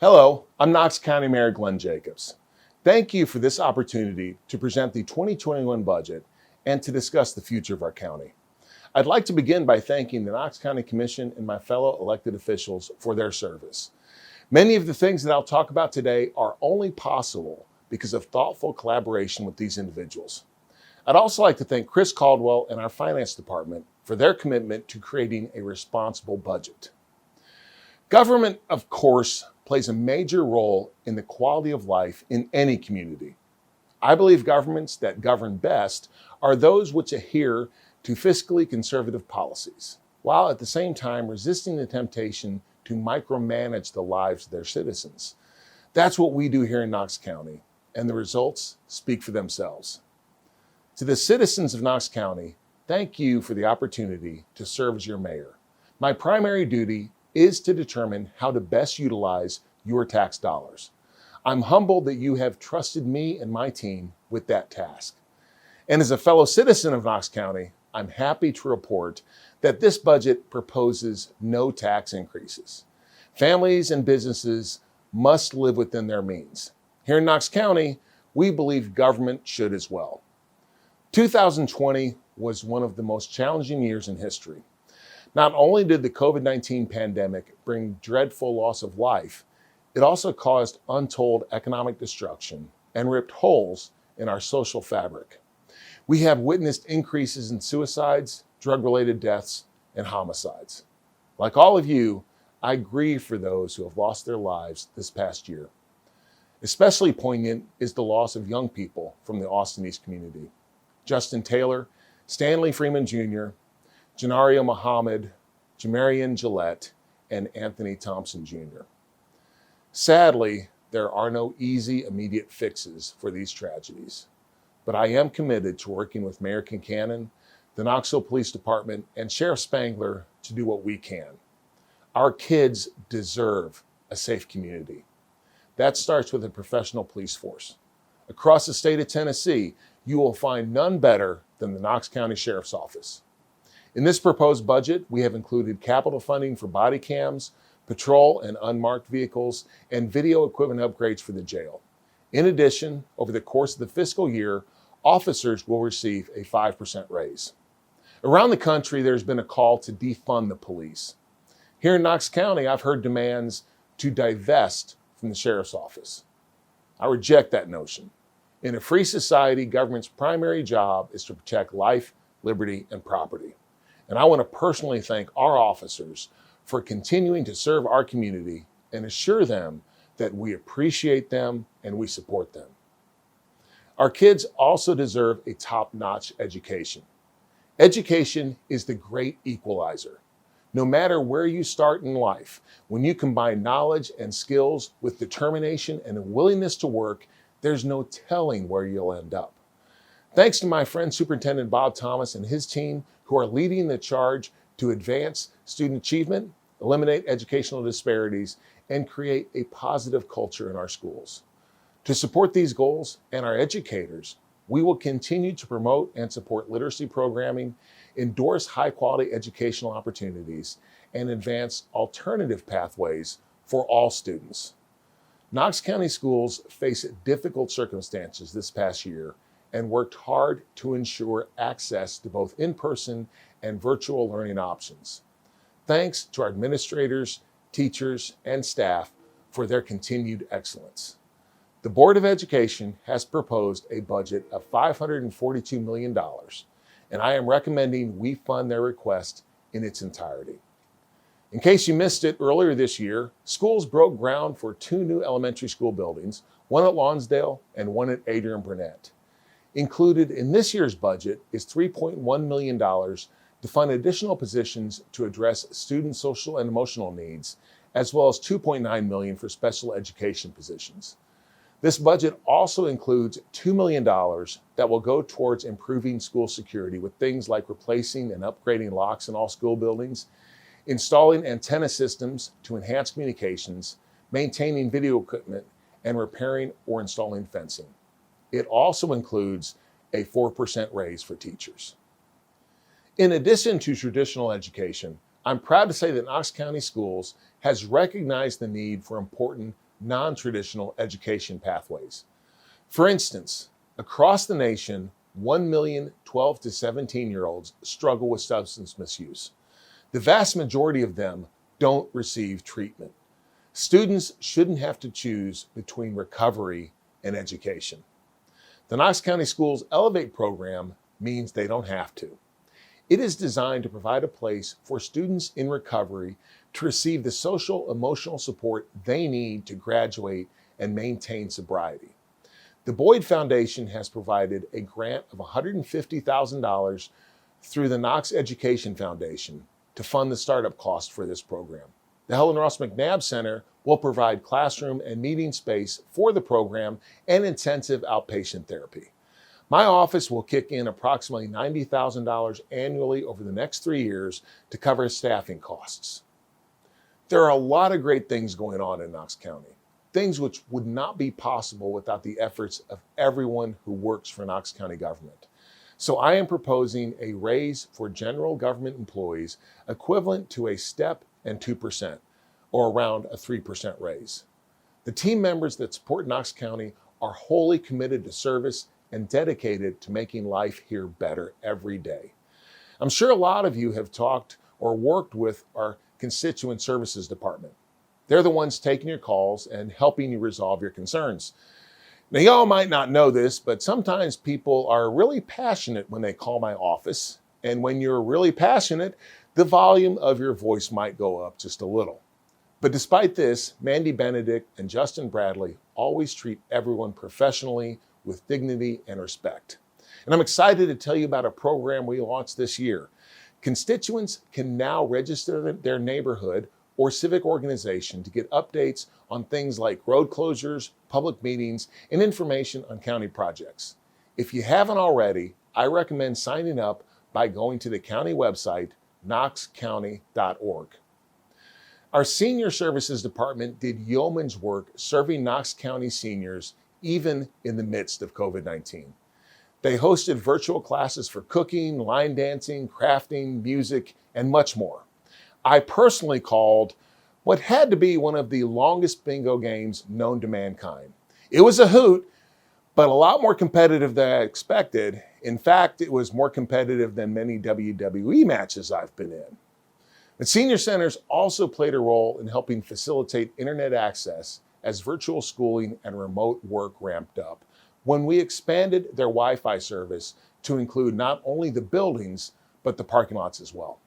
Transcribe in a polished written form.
Hello, I'm Knox County Mayor Glenn Jacobs. Thank you for this opportunity to present the 2021 budget and to discuss the future of our county. I'd like to begin by thanking the Knox County Commission and my fellow elected officials for their service. Many of the things that I'll talk about today are only possible because of thoughtful collaboration with these individuals. I'd also like to thank Chris Caldwell and our finance department for their commitment to creating a responsible budget. Government, of course, plays a major role in the quality of life in any community. I believe governments that govern best are those which adhere to fiscally conservative policies, while at the same time resisting the temptation to micromanage the lives of their citizens. That's what we do here in Knox County, and the results speak for themselves. To the citizens of Knox County, thank you for the opportunity to serve as your mayor. My primary duty is to determine how to best utilize your tax dollars. I'm humbled that you have trusted me and my team with that task. And as a fellow citizen of Knox County, I'm happy to report that this budget proposes no tax increases. Families and businesses must live within their means. Here in Knox County, we believe government should as well. 2020 was one of the most challenging years in history. Not only did the COVID-19 pandemic bring dreadful loss of life, it also caused untold economic destruction and ripped holes in our social fabric. We have witnessed increases in suicides, drug-related deaths, and homicides. Like all of you, I grieve for those who have lost their lives this past year. Especially poignant is the loss of young people from the Austin East community. Justin Taylor, Stanley Freeman Jr., Janario Muhammad, Jamarian Gillette, and Anthony Thompson Jr. Sadly, there are no easy, immediate fixes for these tragedies, but I am committed to working with Mayor Kincannon, the Knoxville Police Department, and Sheriff Spangler to do what we can. Our kids deserve a safe community. That starts with a professional police force. Across the state of Tennessee, you will find none better than the Knox County Sheriff's Office. In this proposed budget, we have included capital funding for body cams, patrol and unmarked vehicles, and video equipment upgrades for the jail. In addition, over the course of the fiscal year, officers will receive a 5% raise. Around the country, there's been a call to defund the police. Here in Knox County, I've heard demands to divest from the Sheriff's Office. I reject that notion. In a free society, government's primary job is to protect life, liberty, and property. And I want to personally thank our officers for continuing to serve our community and assure them that we appreciate them and we support them. Our kids also deserve a top-notch education. Education is the great equalizer. No matter where you start in life, when you combine knowledge and skills with determination and a willingness to work, there's no telling where you'll end up. Thanks to my friend Superintendent Bob Thomas and his team who are leading the charge to advance student achievement, eliminate educational disparities, and create a positive culture in our schools. To support these goals and our educators, we will continue to promote and support literacy programming, endorse high-quality educational opportunities, and advance alternative pathways for all students. Knox County schools face difficult circumstances this past year and worked hard to ensure access to both in-person and virtual learning options. Thanks to our administrators, teachers, and staff for their continued excellence. The Board of Education has proposed a budget of $542 million, and I am recommending we fund their request in its entirety. In case you missed it, earlier this year, schools broke ground for 2 new elementary school buildings, one at Lonsdale and one at Adrian Burnett. Included in this year's budget is $3.1 million to fund additional positions to address student social and emotional needs, as well as $2.9 million for special education positions. This budget also includes $2 million that will go towards improving school security with things like replacing and upgrading locks in all school buildings, installing antenna systems to enhance communications, maintaining video equipment, and repairing or installing fencing. It also includes a 4% raise for teachers. In addition to traditional education, I'm proud to say that Knox County Schools has recognized the need for important non-traditional education pathways. For instance, across the nation, 1 million 12 to 17-year-olds struggle with substance misuse. The vast majority of them don't receive treatment. Students shouldn't have to choose between recovery and education. The Knox County Schools Elevate program means they don't have to. It is designed to provide a place for students in recovery to receive the social emotional support they need to graduate and maintain sobriety. The Boyd Foundation has provided a grant of $150,000 through the Knox Education Foundation to fund the startup costs for this program. The Helen Ross McNabb Center will provide classroom and meeting space for the program and intensive outpatient therapy. My office will kick in approximately $90,000 annually over the next 3 years to cover staffing costs. There are a lot of great things going on in Knox County, things which would not be possible without the efforts of everyone who works for Knox County government. So I am proposing a raise for general government employees equivalent to a step and 2%, or around a 3% raise. The team members that support Knox County are wholly committed to service and dedicated to making life here better every day. I'm sure a lot of you have talked or worked with our constituent services department. They're the ones taking your calls and helping you resolve your concerns. Now, y'all might not know this, but sometimes people are really passionate when they call my office. And when you're really passionate, the volume of your voice might go up just a little. But despite this, Mandy Benedict and Justin Bradley always treat everyone professionally, with dignity and respect. And I'm excited to tell you about a program we launched this year. Constituents can now register their neighborhood or civic organization to get updates on things like road closures, public meetings, and information on county projects. If you haven't already, I recommend signing up by going to the county website, knoxcounty.org. Our Senior Services Department did yeoman's work serving Knox County seniors even in the midst of COVID-19. They hosted virtual classes for cooking, line dancing, crafting, music, and much more. I personally called what had to be one of the longest bingo games known to mankind. It was a hoot, but a lot more competitive than I expected. In fact, it was more competitive than many WWE matches I've been in. The senior centers also played a role in helping facilitate internet access as virtual schooling and remote work ramped up, when we expanded their Wi-Fi service to include not only the buildings, but the parking lots as well.